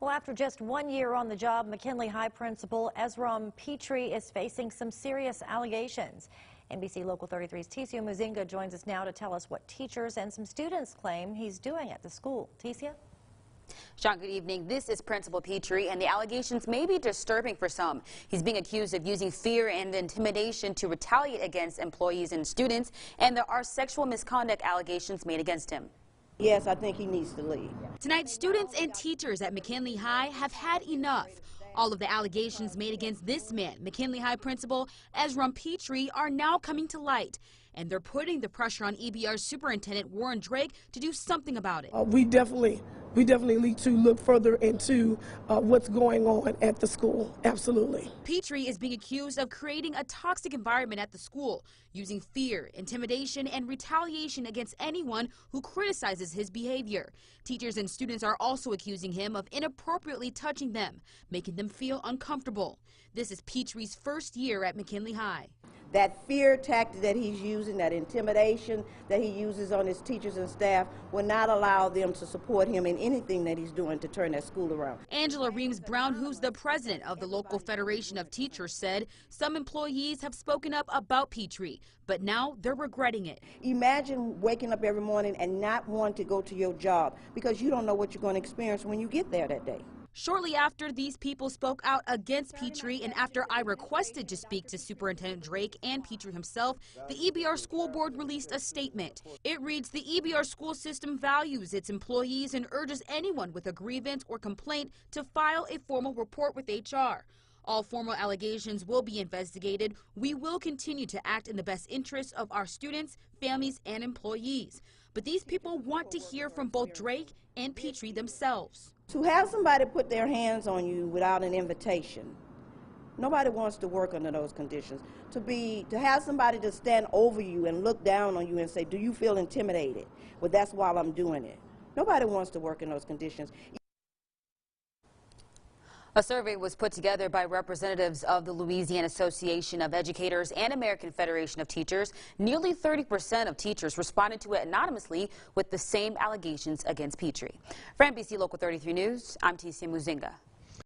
Well, after just 1 year on the job, McKinley High Principal Ezram Petrie is facing some serious allegations. NBC Local 33's Ticia Muzinga joins us now to tell us what teachers and some students claim he's doing at the school. Ticia? Sean, good evening. This is Principal Petrie, and the allegations may be disturbing for some. He's being accused of using fear and intimidation to retaliate against employees and students, and there are sexual misconduct allegations made against him. Yes, I think he needs to leave. Tonight, students and teachers at McKinley High have had enough. All of the allegations made against this man, McKinley High Principal Ezram Petrie, are now coming to light. And they're putting the pressure on EBR Superintendent Warren Drake to do something about it. We definitely need to look further into what's going on at the school. Absolutely. Petrie is being accused of creating a toxic environment at the school, using fear, intimidation, and retaliation against anyone who criticizes his behavior. Teachers and students are also accusing him of inappropriately touching them, making them feel uncomfortable. This is Petrie's first year at McKinley High. That fear tactic that he's using, that intimidation that he uses on his teachers and staff, will not allow them to support him in anything that he's doing to turn that school around. Angela Reams Brown, who's the president of the local Federation of Teachers, said some employees have spoken up about Petrie, but now they're regretting it. Imagine waking up every morning and not wanting to go to your job because you don't know what you're going to experience when you get there that day. Shortly after these people spoke out against Petrie and after I requested to speak to Superintendent Drake and Petrie himself, the EBR School Board released a statement. It reads, the EBR school system values its employees and urges anyone with a grievance or complaint to file a formal report with HR. All formal allegations will be investigated. We will continue to act in the best interests of our students, families, and employees. But these people want to hear from both Drake and Petrie themselves. To have somebody put their hands on you without an invitation, nobody wants to work under those conditions. To have somebody to stand over you and look down on you and say, do you feel intimidated? Well, that's why I'm doing it. Nobody wants to work in those conditions. A survey was put together by representatives of the Louisiana Association of Educators and American Federation of Teachers. Nearly 30% of teachers responded to it anonymously with the same allegations against Petrie. For NBC Local 33 News, I'm Ticia Muzinga.